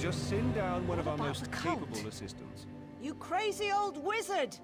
Just send down one What of our about most the cult? capable assistants. You crazy old wizard!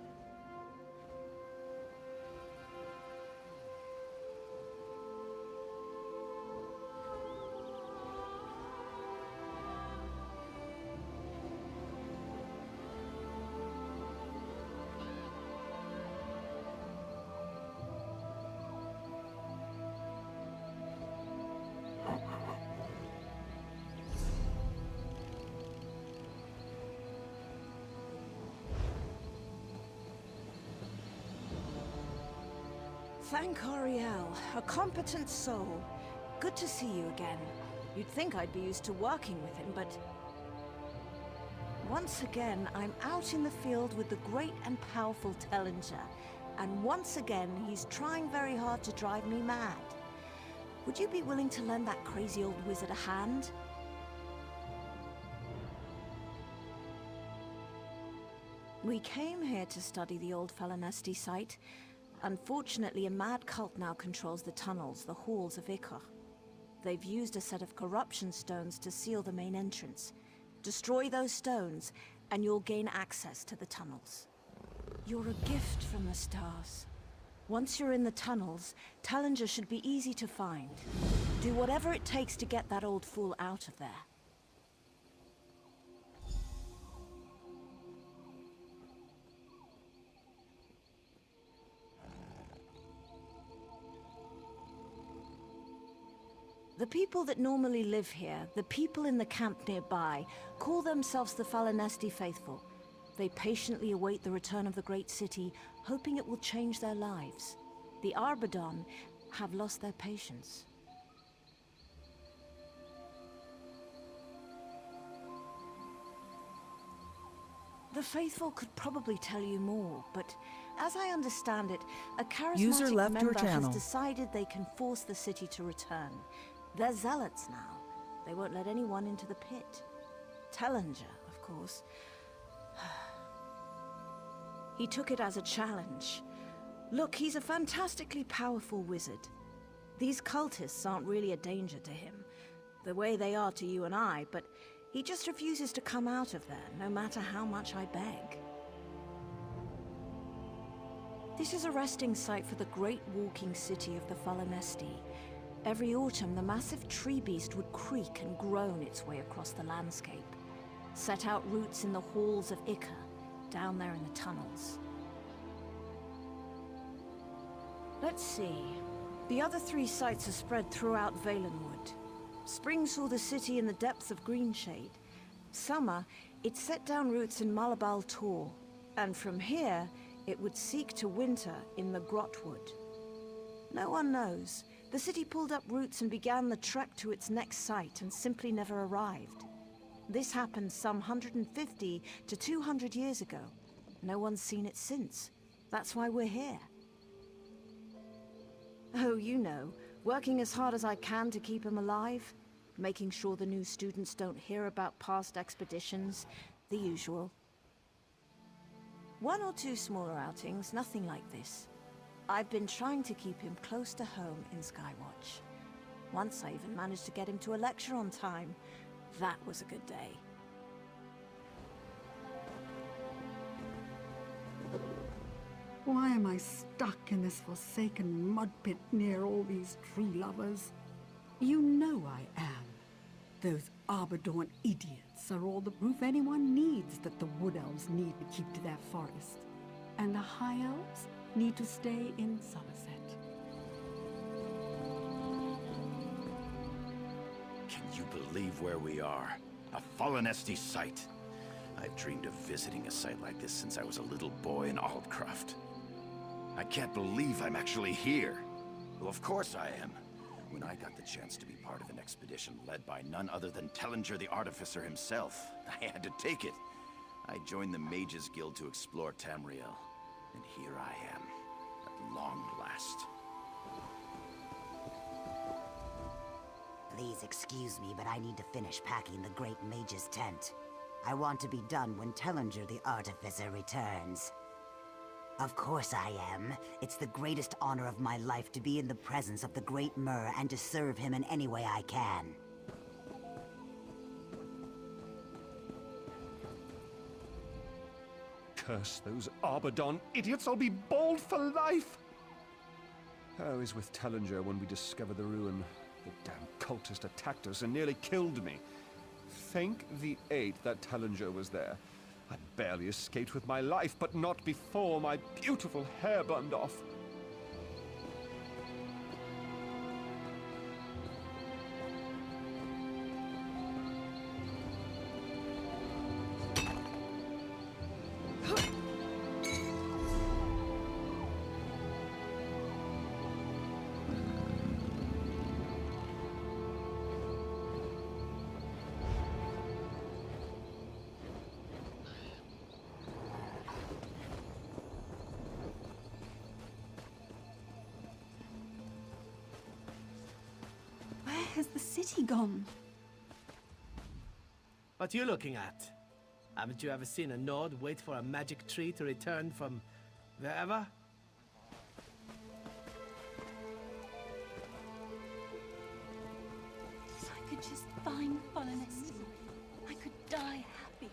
Thank Ariel, a competent soul. Good to see you again. You'd think I'd be used to working with him, but... Once again, I'm out in the field with the great and powerful Tellinger. And once again, he's trying very hard to drive me mad. Would you be willing to lend that crazy old wizard a hand? We came here to study the old Falanesti site. Unfortunately, a mad cult now controls the tunnels, the halls of Ichor. They've used a set of corruption stones to seal the main entrance. Destroy those stones, and you'll gain access to the tunnels. You're a gift from the stars. Once you're in the tunnels, Tellinger should be easy to find. Do whatever it takes to get that old fool out of there. The people that normally live here, the people in the camp nearby, call themselves the Falanesti Faithful. They patiently await the return of the great city, hoping it will change their lives. The Arbadon have lost their patience. The Faithful could probably tell you more, but as I understand it, a charismatic member has decided they can force the city to return. They're zealots now. They won't let anyone into the pit. Tellinger, of course. He took it as a challenge. Look, he's a fantastically powerful wizard. These cultists aren't really a danger to him, the way they are to you and I, but he just refuses to come out of there, no matter how much I beg. This is a resting site for the great walking city of the Falanesti. Every autumn, the massive tree beast would creak and groan its way across the landscape, set out roots in the halls of Ichor, down there in the tunnels. Let's see. The other 3 sites are spread throughout Valenwood. Spring saw the city in the depths of Greenshade. Summer, it set down roots in Malabal Tor, and from here, it would seek to winter in the Grotwood. No one knows. The city pulled up roots and began the trek to its next site and simply never arrived. This happened some 150 to 200 years ago. No one's seen it since. That's why we're here. Oh, you know, working as hard as I can to keep him alive. Making sure the new students don't hear about past expeditions. The usual. 1 or 2 smaller outings, nothing like this. I've been trying to keep him close to home in Skywatch. Once I even managed to get him to a lecture on time. That was a good day. Why am I stuck in this forsaken mud pit near all these tree lovers? You know I am. Those Arbadorn idiots are all the proof anyone needs that the Wood Elves need to keep to their forest. And the High Elves need to stay in Somerset. Can you believe where we are? A Falanesti site. I've dreamed of visiting a site like this since I was a little boy in Aldcroft. I can't believe I'm actually here. Well, of course I am. When I got the chance to be part of an expedition led by none other than Tellinger the Artificer himself, I had to take it. I joined the Mages Guild to explore Tamriel. And here I am, at long last. Please excuse me, but I need to finish packing the Great Mage's tent. I want to be done when Tellinger the Artificer returns. Of course I am. It's the greatest honor of my life to be in the presence of the Great Myr and to serve him in any way I can. Curse those Arbadon idiots! I'll be bald for life! I was with Tellinger when we discovered the ruin. The damn cultist attacked us and nearly killed me. Thank the eight that Tellinger was there. I barely escaped with my life, but not before my beautiful hair burned off. Where has the city gone? What you looking at? Haven't you ever seen a Nord wait for a magic tree to return from wherever? If I could just find Volonesty, I could die happy.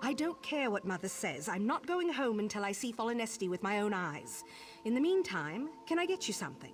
I don't care what Mother says. I'm not going home until I see Volonesty with my own eyes. In the meantime, can I get you something?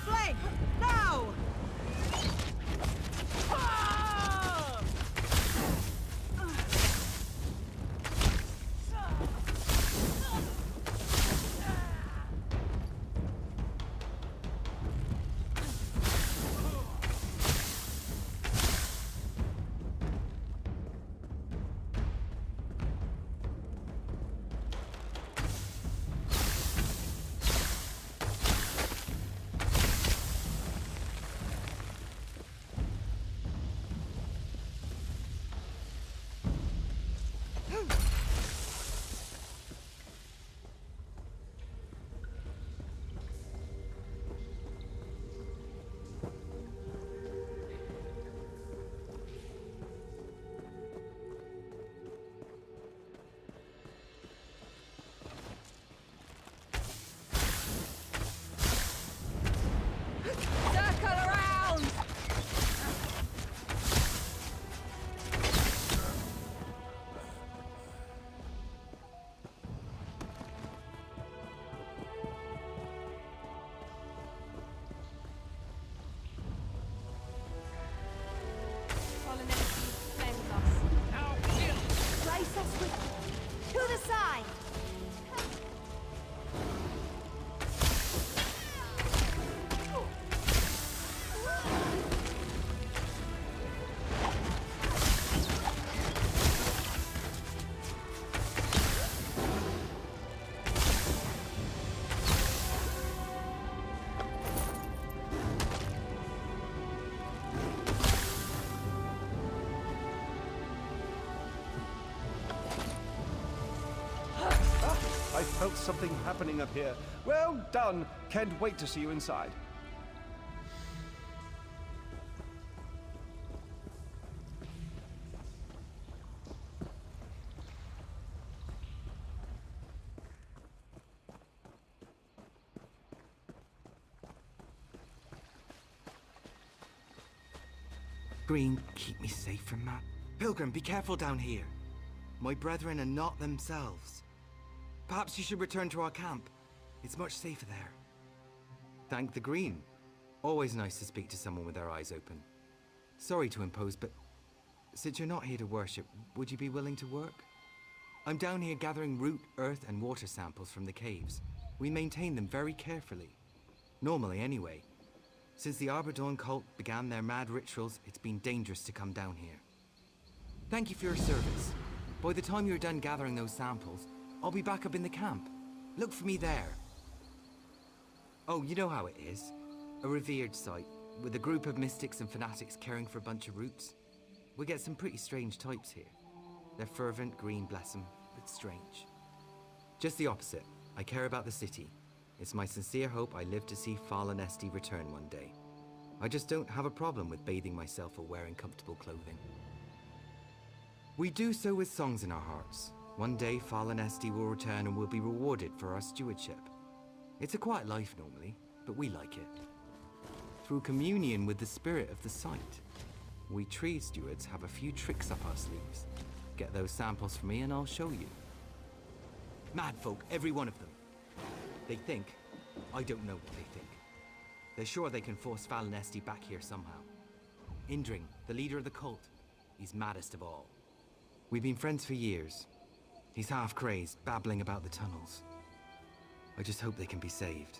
Flame! Now! Circle around! Place us with to the side! I felt something happening up here. Well done. Can't wait to see you inside. Green, keep me safe from that. Pilgrim, be careful down here. My brethren are not themselves. Perhaps you should return to our camp. It's much safer there. Thank the Green. Always nice to speak to someone with their eyes open. Sorry to impose, but since you're not here to worship, would you be willing to work? I'm down here gathering root, earth, and water samples from the caves. We maintain them very carefully. Normally, anyway. Since the Arbor Dawn cult began their mad rituals, it's been dangerous to come down here. Thank you for your service. By the time you're done gathering those samples, I'll be back up in the camp. Look for me there. Oh, you know how it is. A revered site, with a group of mystics and fanatics caring for a bunch of roots. We get some pretty strange types here. They're fervent, Green, bless them, but strange. Just the opposite. I care about the city. It's my sincere hope I live to see Fallen Esti return one day. I just don't have a problem with bathing myself or wearing comfortable clothing. We do so with songs in our hearts. One day, Fallen Esti will return and we'll be rewarded for our stewardship. It's a quiet life normally, but we like it. Through communion with the spirit of the site, we tree stewards have a few tricks up our sleeves. Get those samples for me and I'll show you. Mad folk, every one of them. They think, I don't know what they think. They're sure they can force Fallen Esti back here somehow. Indring, the leader of the cult, he's maddest of all. We've been friends for years. He's half crazed, babbling about the tunnels. I just hope they can be saved.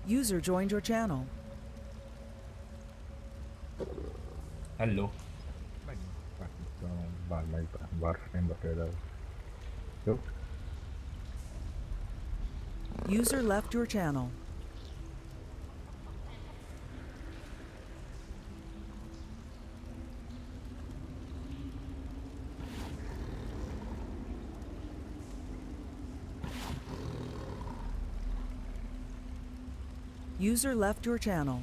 User joined your channel. Hello. Warframe butterfly. So, User left your channel. User left your channel.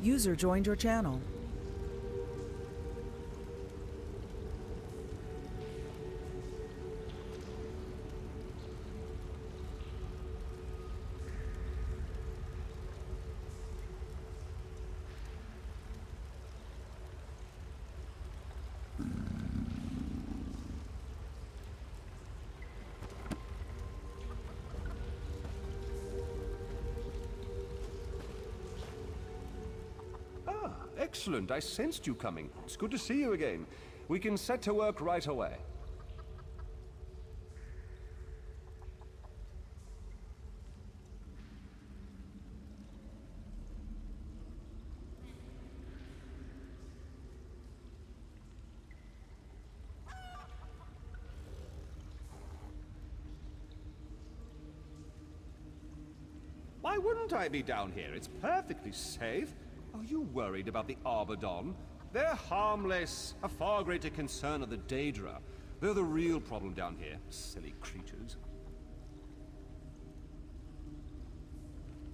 User joined your channel. Excellent. I sensed you coming. It's good to see you again. We can set to work right away. Why wouldn't I be down here? It's perfectly safe. Are you worried about the Arbadon? They're harmless. A far greater concern are the Daedra. They're the real problem down here. Silly creatures.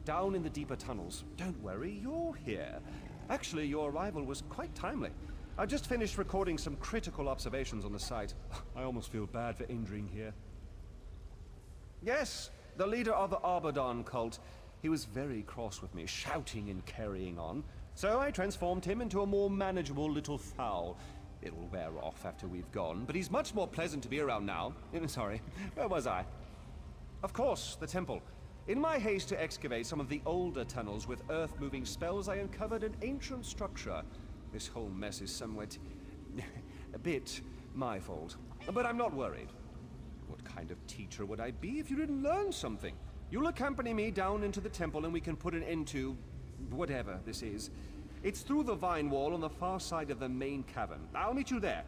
Down in the deeper tunnels. Don't worry, you're here. Actually, your arrival was quite timely. I just finished recording some critical observations on the site. I almost feel bad for injuring here. Yes, the leader of the Arbadon cult. He was very cross with me, shouting and carrying on. So I transformed him into a more manageable little fowl. It'll wear off after we've gone, but he's much more pleasant to be around now. Sorry, where was I? Of course, the temple. In my haste to excavate some of the older tunnels with earth-moving spells, I uncovered an ancient structure. This whole mess is somewhat... a bit my fault. But I'm not worried. What kind of teacher would I be if you didn't learn something? You'll accompany me down into the temple and we can put an end to... whatever this is. It's through the vine wall on the far side of the main cavern. I'll meet you there.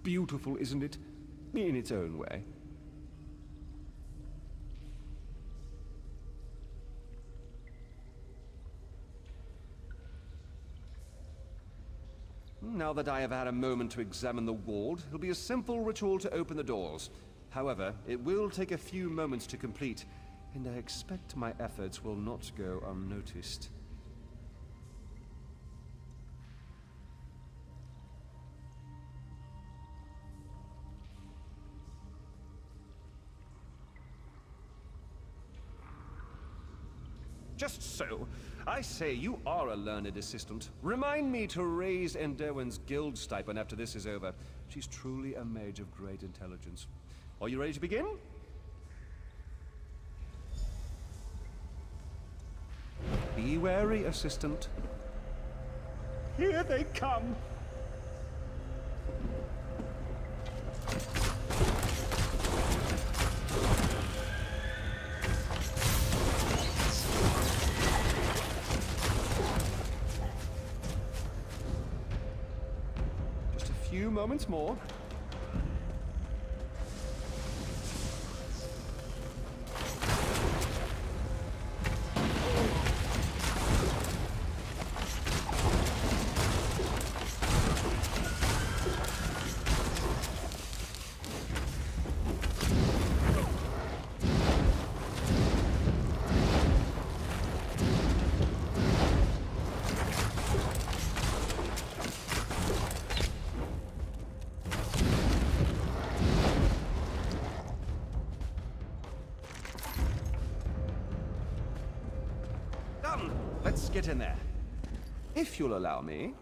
beautiful, isn't it? In its own way. Now that I have had a moment to examine the ward, it'll be a simple ritual to open the doors. However, it will take a few moments to complete, and I expect my efforts will not go unnoticed. Just so. I say, you are a learned assistant. Remind me to raise Enderwin's guild stipend after this is over. She's truly a mage of great intelligence. Are you ready to begin? Be wary, assistant. Here they come! Just a few moments more. Let's get in there. If you'll allow me.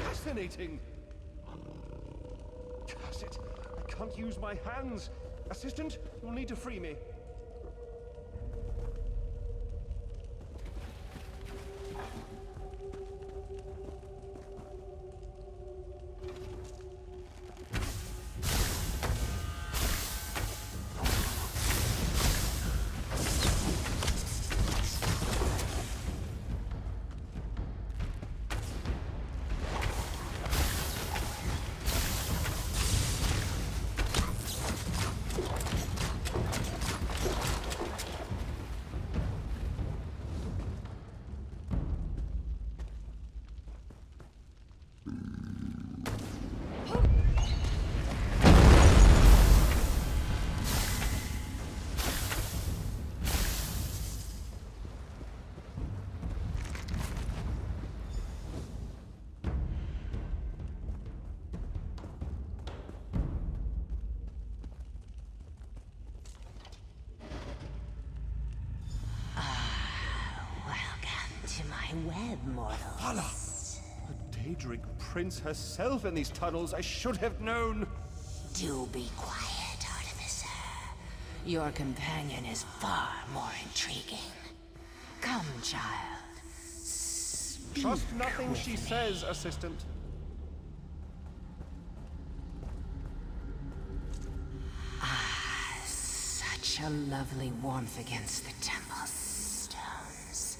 Fascinating. Curse it. I can't use my hands. Assistant, you'll need to free me. Web, mortals. Vala! A Daedric prince herself in these tunnels. I should have known. Do be quiet, Artificer. Your companion is far more intriguing. Come, child. Speak Trust nothing with she me. says, assistant. Such a lovely warmth against the temple's stones.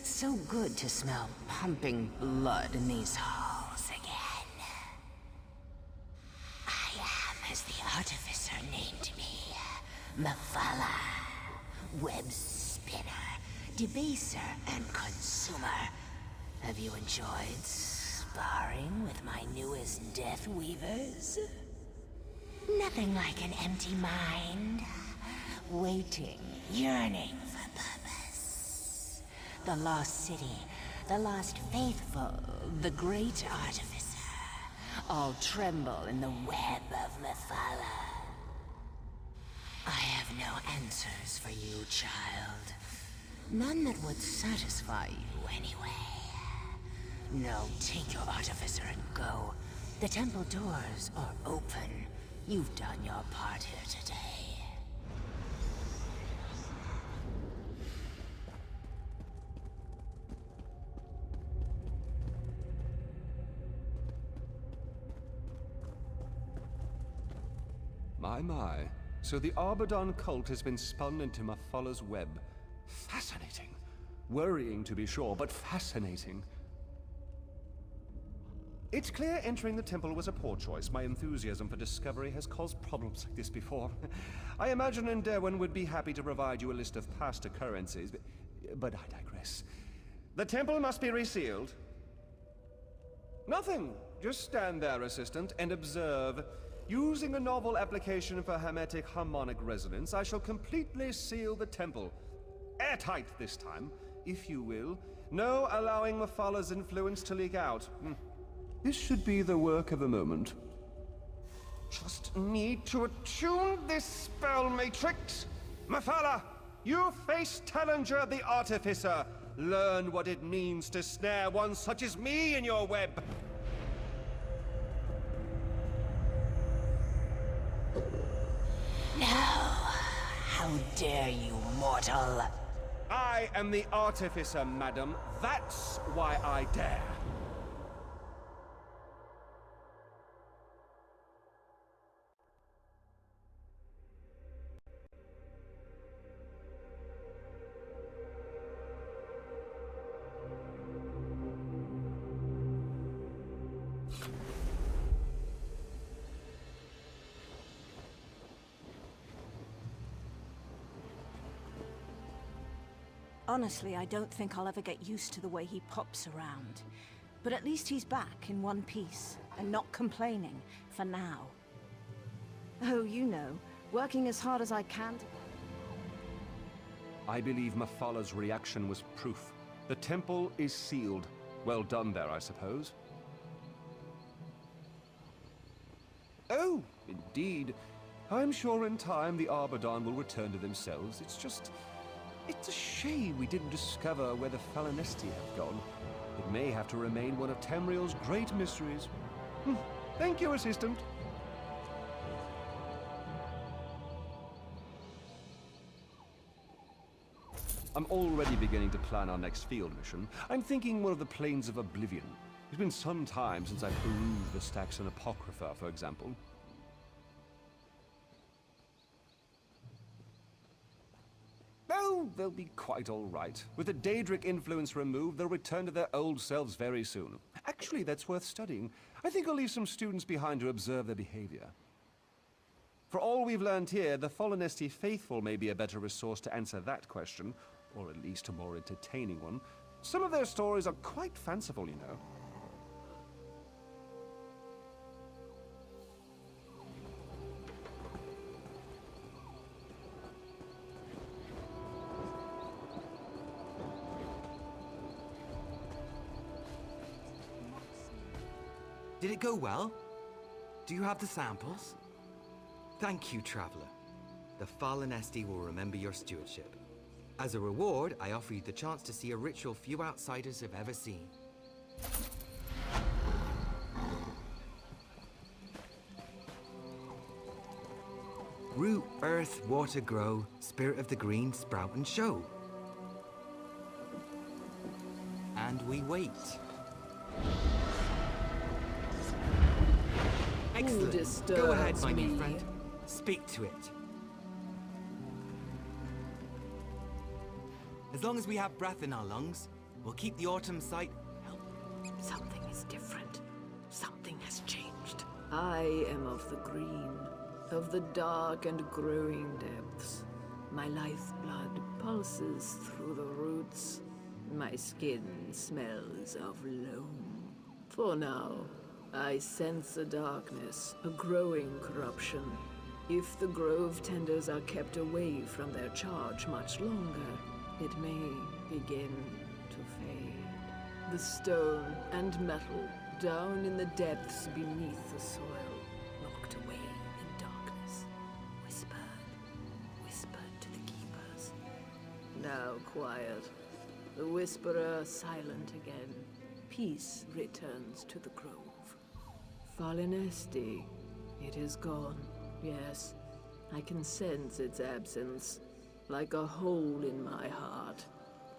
So good to smell pumping blood in these halls again. I am as the Artificer named me. Mephala. Web spinner, debaser, and consumer. Have you enjoyed sparring with my newest Death Weavers? Nothing like an empty mind. Waiting, yearning for purpose. The lost city, the lost faithful, the great Artificer, all tremble in the web of Mephala. I have no answers for you, child. None that would satisfy you anyway. No, take your Artificer and go. The temple doors are open. You've done your part here today. My. So the Arbadon cult has been spun into Mafala's web. Fascinating. Worrying, to be sure, but fascinating. It's clear entering the temple was a poor choice. My enthusiasm for discovery has caused problems like this before. I imagine Enderwin would be happy to provide you a list of past occurrences, but I digress. The temple must be resealed. Nothing. Just stand there, assistant, and observe. Using a novel application for hermetic harmonic resonance, I shall completely seal the temple. Airtight this time, if you will. No allowing Mafala's influence to leak out. This should be the work of a moment. Just need to attune this spell matrix. Mafala, you face Tallinger the Artificer. Learn what it means to snare one such as me in your web. No! How dare you, mortal! I am the Artificer, madam. That's why I dare. Honestly, I don't think I'll ever get used to the way he pops around. But at least he's back in one piece, and not complaining, for now. Oh, you know, working as hard as I can to... I believe Mafala's reaction was proof. The temple is sealed. Well done there, I suppose. Oh, indeed. I'm sure in time the Arbadon will return to themselves. It's a shame we didn't discover where the Falinesti have gone. It may have to remain one of Tamriel's great mysteries. Thank you, assistant. I'm already beginning to plan our next field mission. I'm thinking one of the Plains of Oblivion. It's been some time since I perused the Staxon Apocrypha, for example. Oh, they'll be quite all right. With the Daedric influence removed, they'll return to their old selves very soon. Actually, that's worth studying. I think I'll leave some students behind to observe their behavior. For all we've learned here, the Falinesti faithful may be a better resource to answer that question, or at least a more entertaining one. Some of their stories are quite fanciful, you know. Did it go well? Do you have the samples? Thank you, Traveler. The Falinesti will remember your stewardship. As a reward, I offer you the chance to see a ritual few outsiders have ever seen. Root, earth, water grow, spirit of the green sprout and show. And we wait. Excellent. Go ahead, my new friend. Speak to it. As long as we have breath in our lungs, we'll keep the autumn sight. Something is different. Something has changed. I am of the green, of the dark and growing depths. My lifeblood pulses through the roots. My skin smells of loam. For now, I sense a darkness, a growing corruption. If the grove tenders are kept away from their charge much longer, it may begin to fade. The stone and metal down in the depths beneath the soil, locked away in darkness, whispered to the keepers. Now quiet, the whisperer silent again. Peace returns to the grove. Falinesti, it is gone. Yes, I can sense its absence. Like a hole in my heart,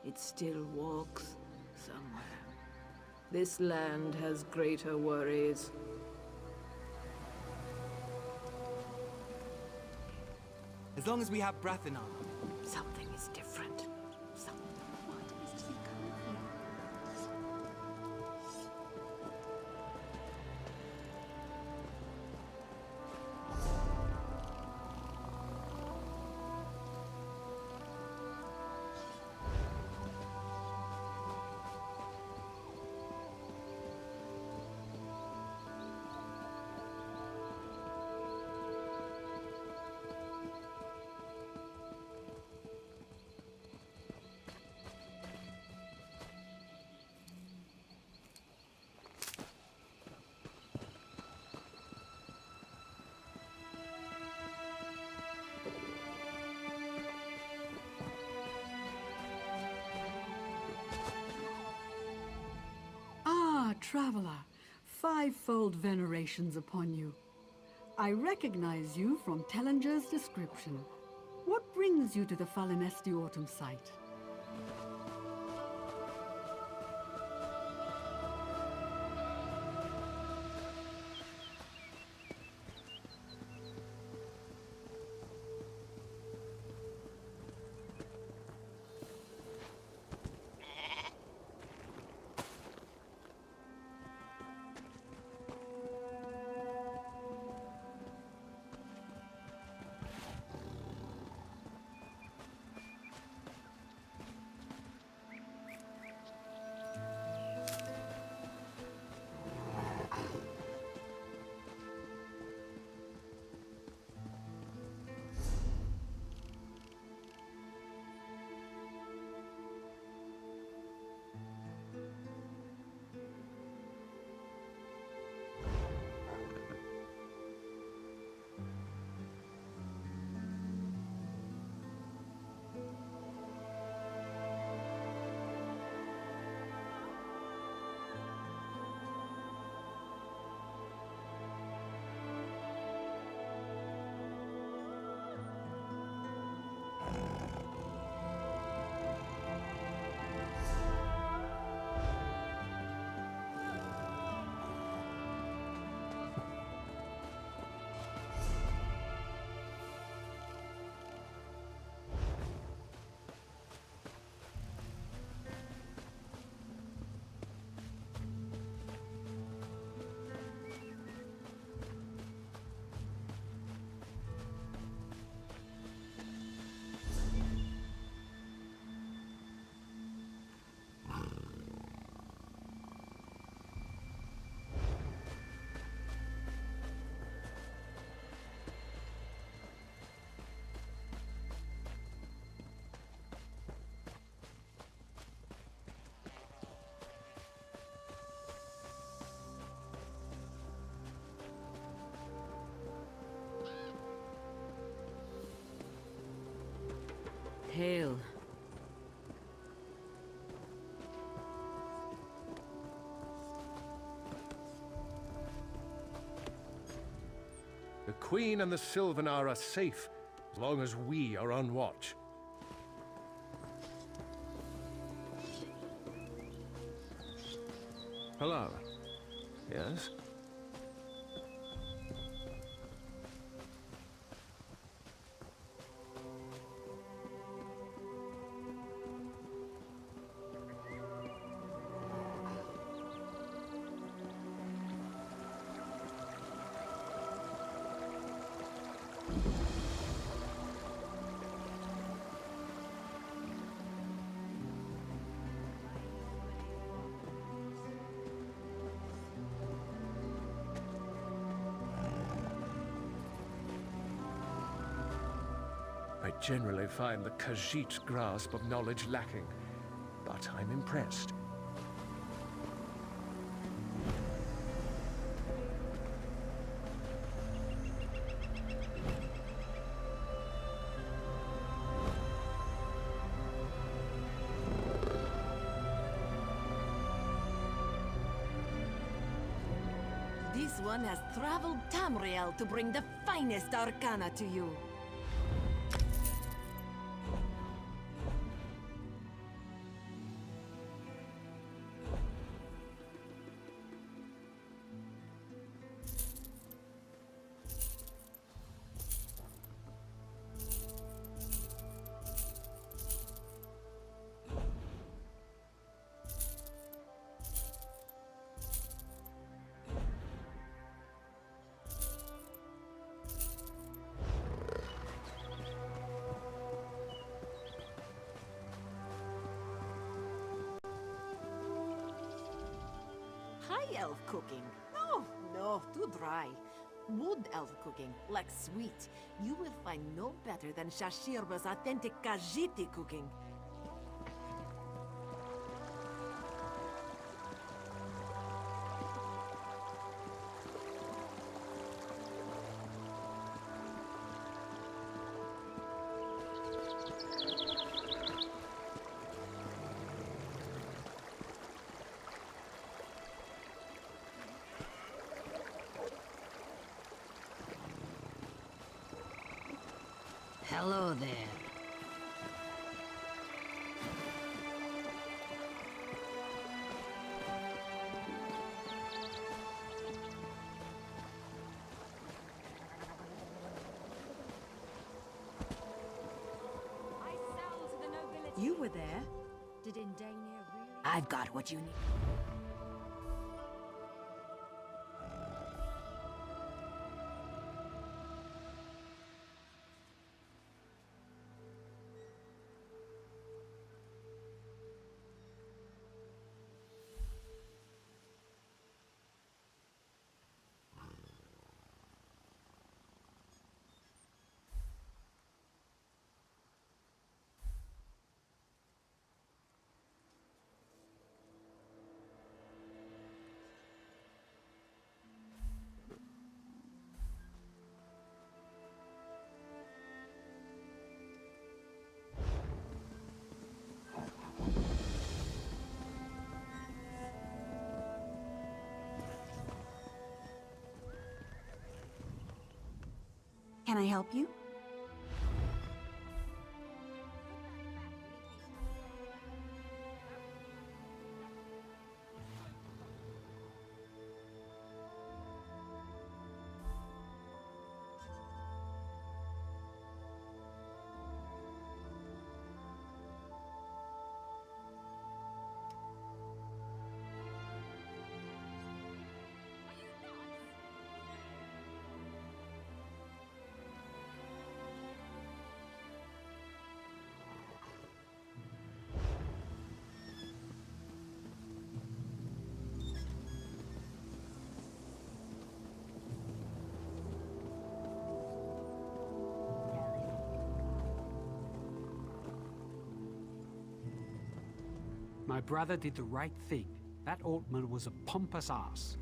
it still walks somewhere. This land has greater worries. As long as we have Brethanon. Something is different. What is to become of you? Ah, traveler, fivefold venerations upon you. I recognize you from Tellinger's description. What brings you to the Falinesti Autumn site? Hail. The Queen and the Sylvanar are safe, as long as we are on watch. Hello. Yes? I generally find the Khajiit's grasp of knowledge lacking, but I'm impressed. This one has traveled Tamriel to bring the finest arcana to you. High elf cooking. No, no, too dry. Wood elf cooking, like sweet. You will find no better than Shashirba's authentic Khajiiti cooking. Hello there. You were there? Did Indania really... I've got what you need. Can I help you? My brother did the right thing. That Altman was a pompous ass.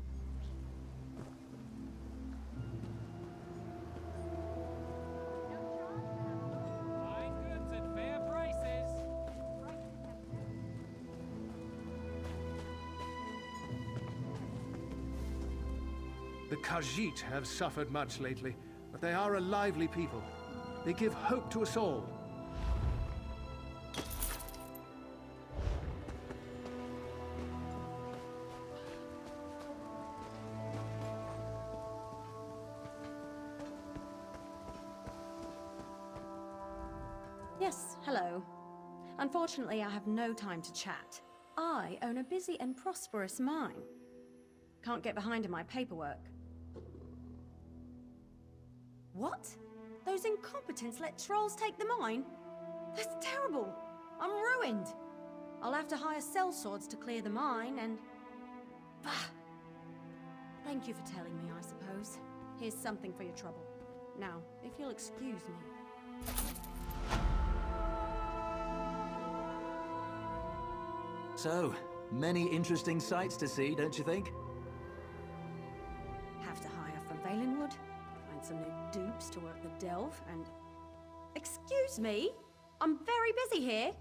The Khajiit have suffered much lately, but they are a lively people. They give hope to us all. Yes, hello. Unfortunately, I have no time to chat. I own a busy and prosperous mine. Can't get behind in my paperwork. What? Those incompetents let trolls take the mine? That's terrible. I'm ruined. I'll have to hire sellswords to clear the mine and... Bah! Thank you for telling me, I suppose. Here's something for your trouble. Now, if you'll excuse me. So, many interesting sights to see, don't you think? Have to hire from Valenwood, find some new dupes to work the delve, and... Excuse me? I'm very busy here.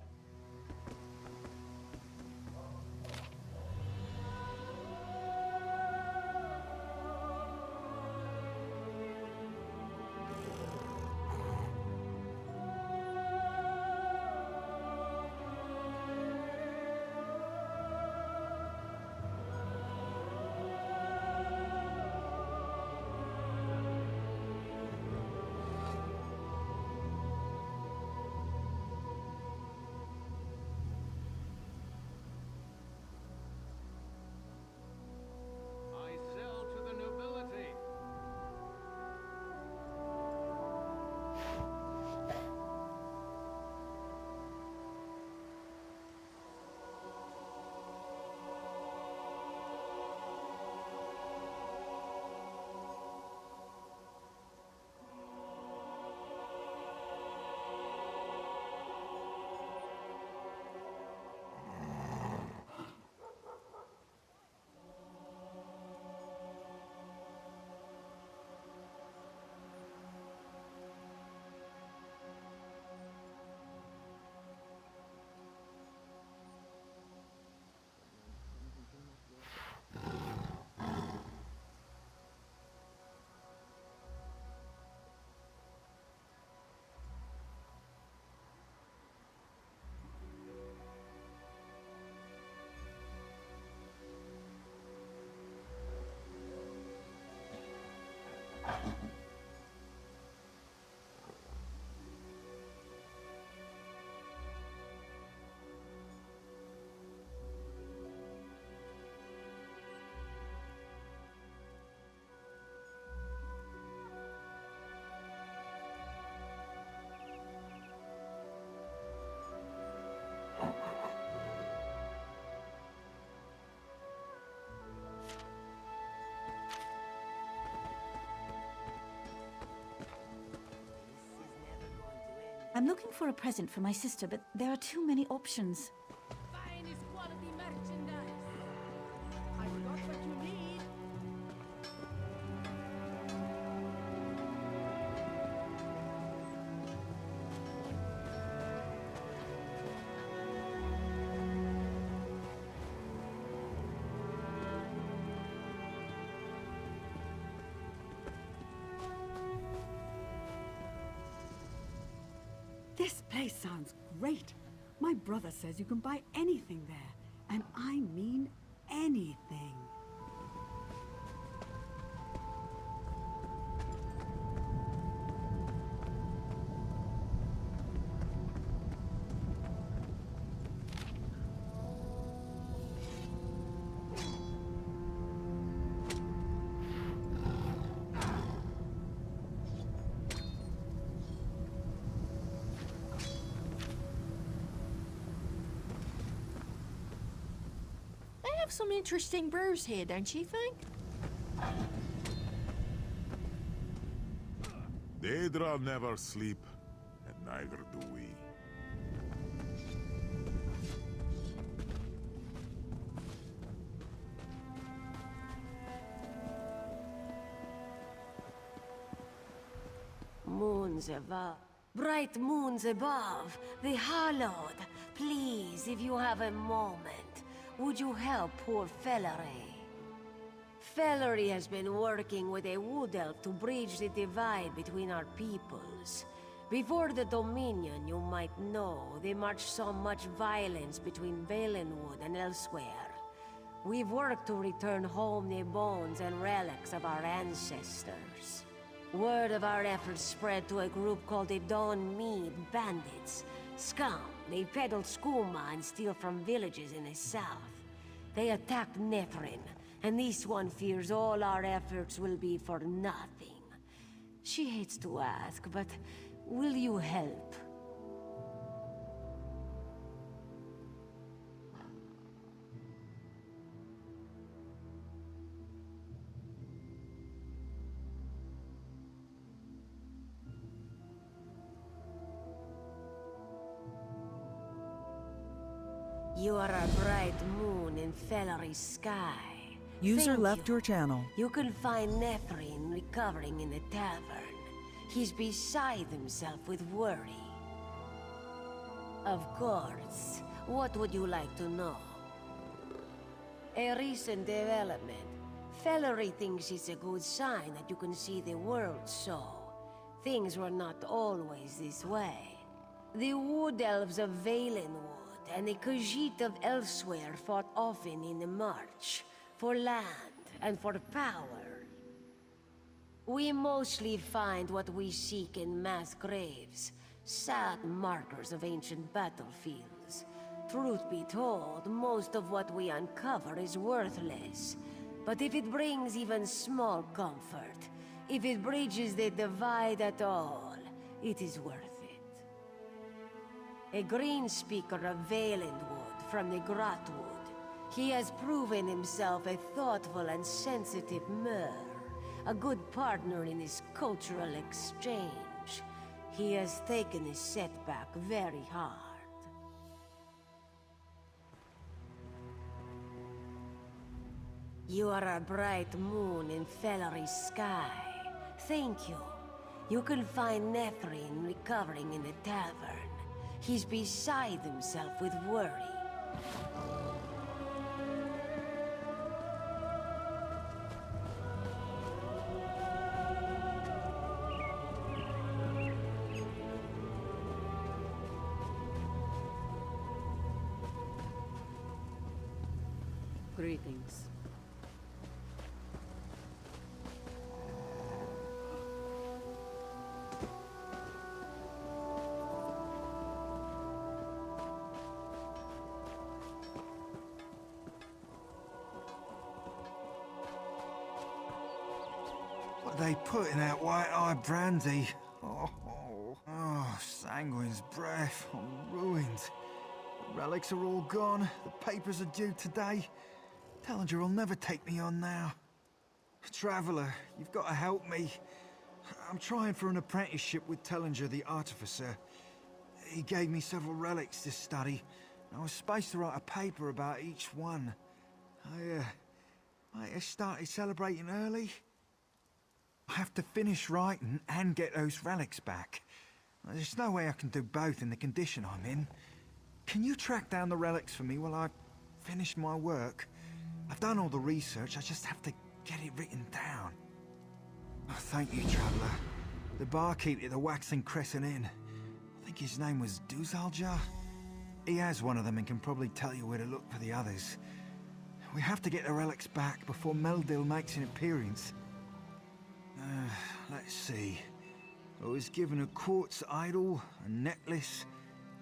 I'm looking for a present for my sister, but there are too many options. Finest quality merchandise. I got what you need. This place sounds great. My brother says you can buy anything there. And I mean anything. They have some interesting brews here, don't you think? Daedra never sleep, and neither do we. Moons above. Bright moons above. The hallowed. Please, if you have a moment, would you help poor Fellery? Fellery has been working with a wood elf to bridge the divide between our peoples. Before the Dominion, you might know, they marched so much violence between Valenwood and elsewhere. We've worked to return home the bones and relics of our ancestors. Word of our efforts spread to a group called the Dawn Mead Bandits. Scum, they peddle skooma and steal from villages in the south. They attacked Nephryn, and this one fears all our efforts will be for nothing. She hates to ask, but will you help? You are a bright moon in Fellery's sky. User Thank left you. your channel. You can find Nephryn recovering in the tavern. He's beside himself with worry. Of course. What would you like to know? A recent development. Fellery thinks it's a good sign that you can see the world so. Things were not always this way. The Wood Elves of Valenwood and the Khajiit of elsewhere fought often in the march, for land and for power. We mostly find what we seek in mass graves, sad markers of ancient battlefields. Truth be told, most of what we uncover is worthless. But if it brings even small comfort, if it bridges the divide at all, it is worth it. A green speaker of Valenwood from the Grotwood. He has proven himself a thoughtful and sensitive Mer, a good partner in this cultural exchange. He has taken his setback very hard. You are a bright moon in Fellery's sky. Thank you. You can find Nephryn recovering in the tavern. He's beside himself with worry. Greetings. What they put in that white-eye brandy? Sanguine's breath. I'm ruined. The relics are all gone. The papers are due today. Tellinger will never take me on now. Traveler, you've got to help me. I'm trying for an apprenticeship with Tellinger the Artificer. He gave me several relics to study. I was supposed to write a paper about each one. I started celebrating early. I have to finish writing and get those relics back. There's no way I can do both in the condition I'm in. Can you track down the relics for me while I finish my work? I've done all the research, I just have to get it written down. Oh, thank you, Traveller. The barkeep at the Waxing Crescent Inn. I think his name was Duzalja. He has one of them and can probably tell you where to look for the others. We have to get the relics back before Meldil makes an appearance. Let's see. I was given a quartz idol, a necklace,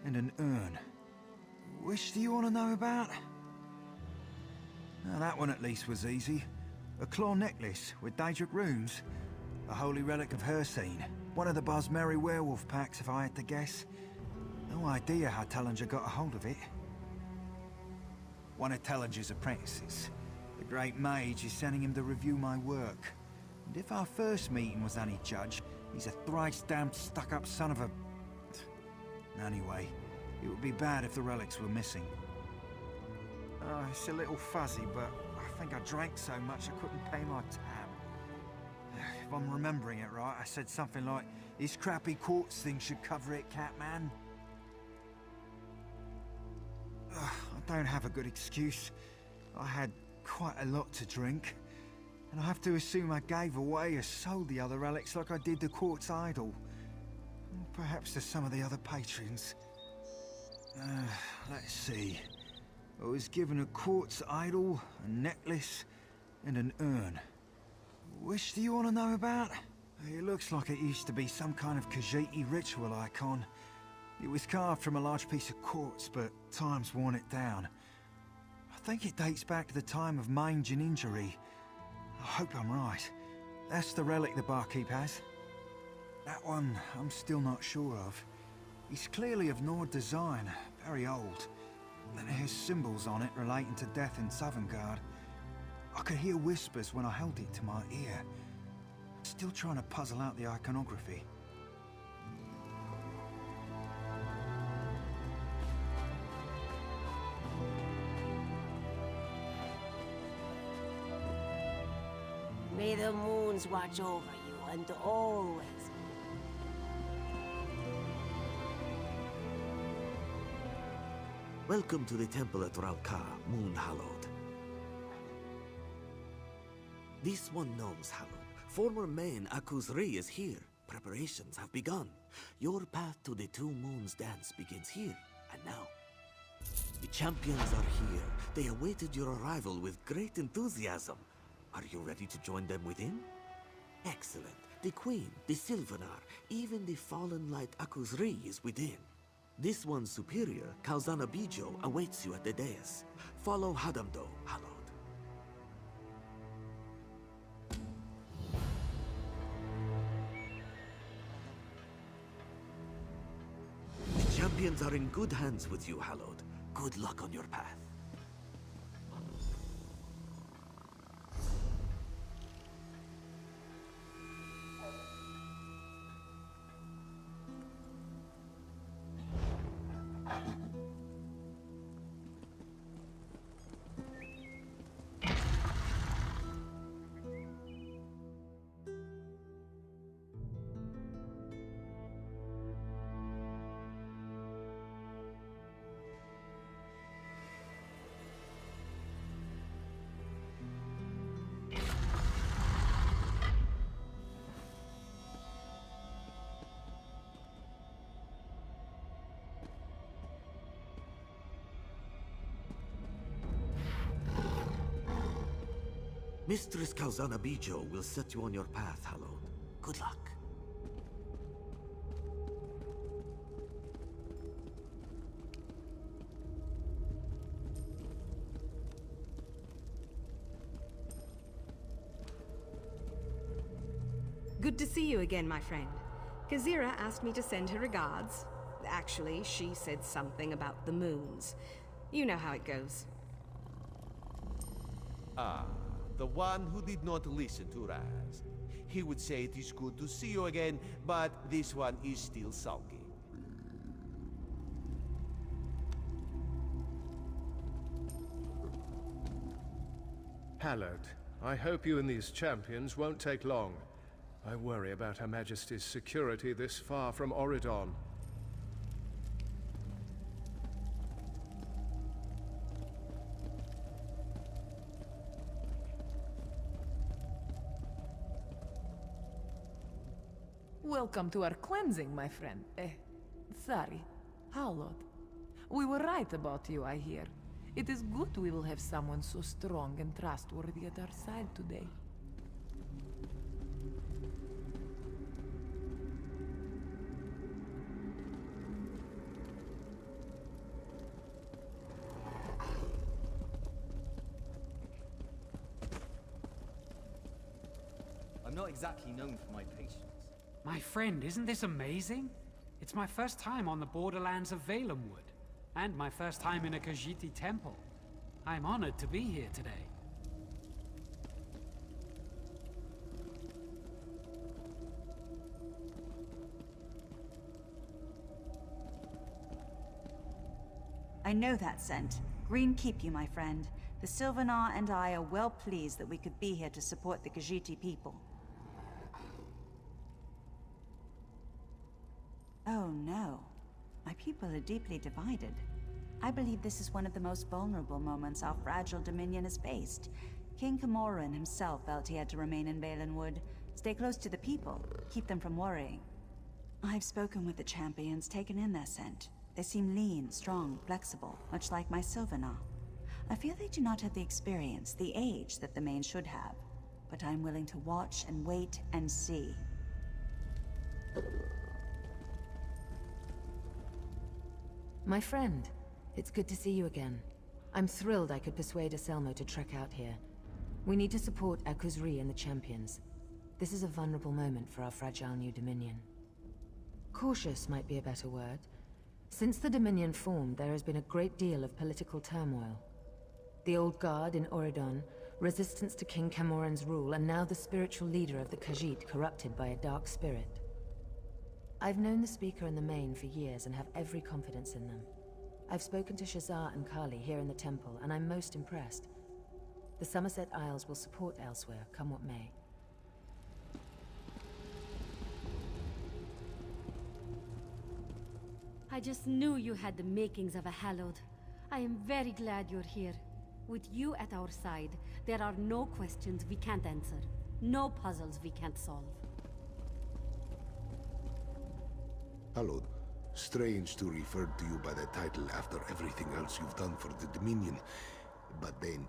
and an urn. Which do you want to know about? Now, that one at least was easy. A claw necklace with Daedric runes. A holy relic of Hircine. One of the Bosmeri werewolf packs, if I had to guess. No idea how Tellinger got a hold of it. One of Tellinger's apprentices. The Great Mage is sending him to review my work. And if our first meeting was any judge, he's a thrice-damned stuck-up son of a... Anyway, it would be bad if the relics were missing. Oh, it's a little fuzzy, but I think I drank so much I couldn't pay my tab. If I'm remembering it right, I said something like, "This crappy quartz thing should cover it, Catman." I don't have a good excuse. I had quite a lot to drink. And I have to assume I gave away or sold the other relics like I did the quartz idol. Perhaps to some of the other patrons. Let's see. I was given a quartz idol, a necklace, and an urn. Which do you want to know about? It looks like it used to be some kind of Khajiit ritual icon. It was carved from a large piece of quartz, but time's worn it down. I think it dates back to the time of mange and injury. I hope I'm right. That's the relic the barkeep has. That one I'm still not sure of. It's clearly of Nord design, very old. And it has symbols on it relating to death in Sovngarde. I could hear whispers when I held it to my ear. Still trying to puzzle out the iconography. May the moons watch over you, and always. Welcome to the temple at Ralka, Moon Hallowed. This one knows Hallowed. Former main Akuzri is here. Preparations have begun. Your path to the Two Moons dance begins here and now. The champions are here. They awaited your arrival with great enthusiasm. Are you ready to join them within? Excellent. The Queen, the Sylvanar, even the fallen light Akuzri is within. This one's superior, Kalzana Bijo, awaits you at the dais. Follow Hadamdo, Hallowed. The champions are in good hands with you, Hallowed. Good luck on your path. Mistress Kalzana Bijo will set you on your path, Hallowed. Good luck. Good to see you again, my friend. Kazira asked me to send her regards. Actually, she said something about the moons. You know how it goes. Ah, the one who did not listen to Raz. He would say it is good to see you again, but this one is still sulking. Hallowed, I hope you and these champions won't take long. I worry about Her Majesty's security this far from Oridon. Welcome to our cleansing, my friend. Sorry. Hallowed. We were right about you, I hear. It is good we will have someone so strong and trustworthy at our side today. I'm not exactly known for my patience. My friend, isn't this amazing? It's my first time on the borderlands of Valenwood, and my first time in a Khajiit temple. I'm honored to be here today. I know that scent. Green keep you, my friend. The Sylvanar and I are well pleased that we could be here to support the Khajiit people. Oh no. My people are deeply divided. I believe this is one of the most vulnerable moments our fragile Dominion has faced. King Camoran himself felt he had to remain in Valenwood, stay close to the people, keep them from worrying. I've spoken with the champions, taken in their scent. They seem lean, strong, flexible, much like my Sylvanar. I feel they do not have the experience, the age that the Main should have. But I'm willing to watch and wait and see. My friend, it's good to see you again. I'm thrilled I could persuade Aselmo to trek out here. We need to support Akuzri and the champions. This is a vulnerable moment for our fragile new Dominion. Cautious might be a better word. Since the Dominion formed, there has been a great deal of political turmoil. The Old Guard in Oridon, resistance to King Camoran's rule, and now the spiritual leader of the Khajiit corrupted by a dark spirit. I've known the Speaker and the Main for years and have every confidence in them. I've spoken to Shazar and Kali here in the temple, and I'm most impressed. The Somerset Isles will support elsewhere, come what may. I just knew you had the makings of a Hallowed. I am very glad you're here. With you at our side, there are no questions we can't answer. No puzzles we can't solve. Hallowed, strange to refer to you by that title after everything else you've done for the Dominion. But then,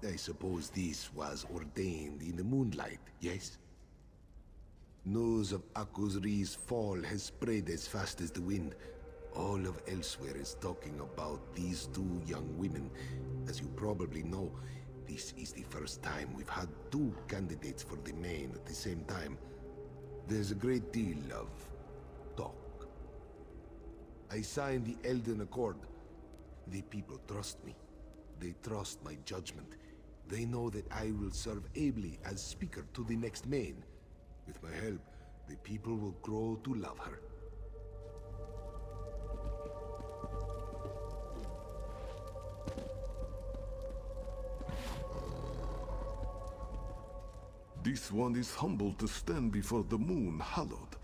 I suppose this was ordained in the moonlight, yes? News of Akuzri's fall has spread as fast as the wind. All of Elsewhere is talking about these two young women. As you probably know, this is the first time we've had two candidates for the Main at the same time. There's a great deal of talk. I signed the Elden Accord. The people trust me. They trust my judgment. They know that I will serve ably as Speaker to the next Main. With my help, the people will grow to love her. This one is humbled to stand before the moon, Hallowed.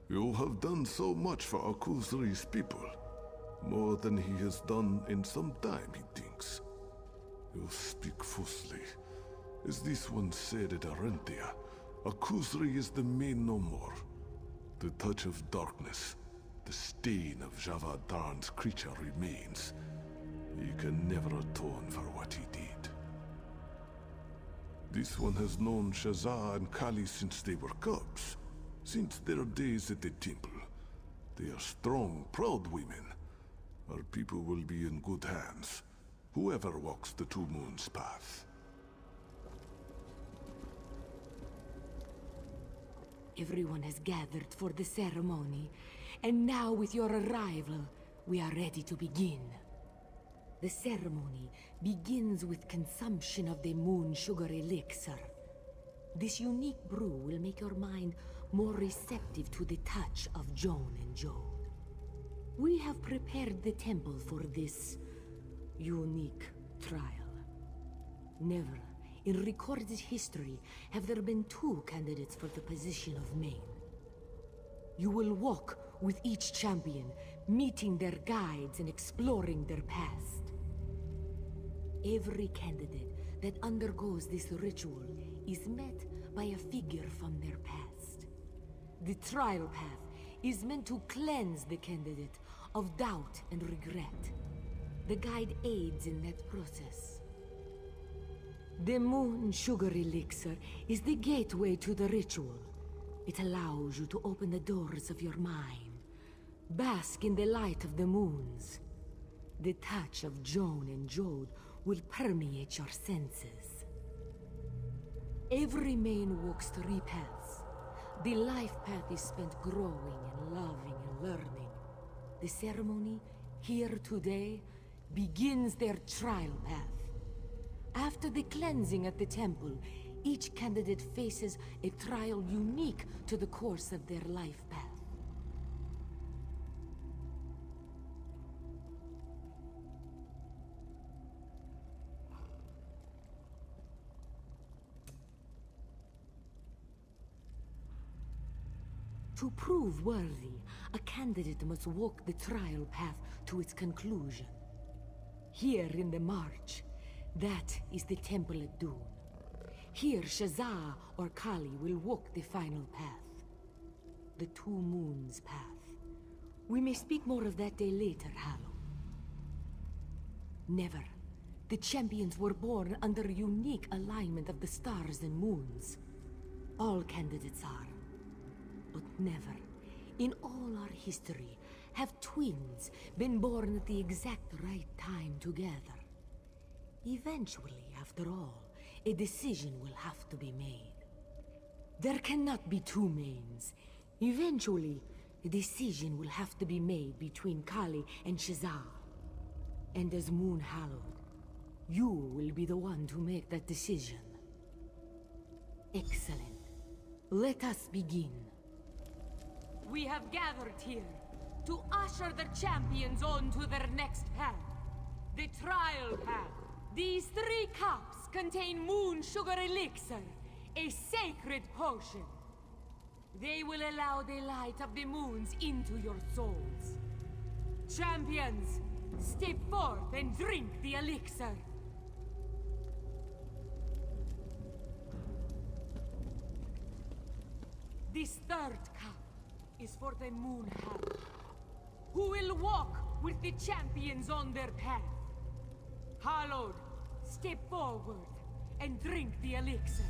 You have done so much for Akuzri's people. More than he has done in some time, he thinks. You speak falsely. As this one said at Arentia, Akuzri is the Main no more. The touch of darkness, the stain of Java Darn's creature remains. He can never atone for what he did. This one has known Shazar and Kali since they were cubs, since their days at the temple. They are strong, proud women. Our people will be in good hands, whoever walks the Two Moons path. Everyone has gathered for the ceremony, and now with your arrival, we are ready to begin. The ceremony begins with consumption of the Moon Sugar Elixir. This unique brew will make your mind more receptive to the touch of Joan and Jode. We have prepared the temple for this unique trial. Never in recorded history have there been 2 candidates for the position of main. You will walk with each champion, meeting their guides and exploring their past. Every candidate that undergoes this ritual is met by a figure from their past. The trial path is meant to cleanse the candidate of doubt and regret. The guide aids in that process. The Moon Sugar Elixir is the gateway to the ritual. It allows you to open the doors of your mind. Bask in the light of the moons. The touch of Joan and Jode will permeate your senses. Every main walks 3 paths. The life path is spent growing and loving and learning. The ceremony, here today, begins their trial path. After the cleansing at the temple, each candidate faces a trial unique to the course of their life path. To prove worthy, a candidate must walk the trial path to its conclusion. Here in the March, that is the temple at Dune. Here, Shazaa or Kali will walk the final path. The 2 moons path. We may speak more of that day later, Hallow. Never. The champions were born under a unique alignment of the stars and moons. All candidates are. But never, in all our history, have twins been born at the exact right time together. Eventually, after all, a decision will have to be made. There cannot be 2 mains. Eventually, a decision will have to be made between Kali and Shazaa. And as Moon Hallowed, you will be the one to make that decision. Excellent. Let us begin. We have gathered here to usher the champions on to their next path. The trial path. These 3 cups contain Moon Sugar Elixir, a sacred potion. They will allow the light of the moons into your souls. Champions, step forth and drink the elixir. This 3rd cup is for the Moon Hallowed, who will walk with the champions on their path. Hallowed, step forward and drink the elixir.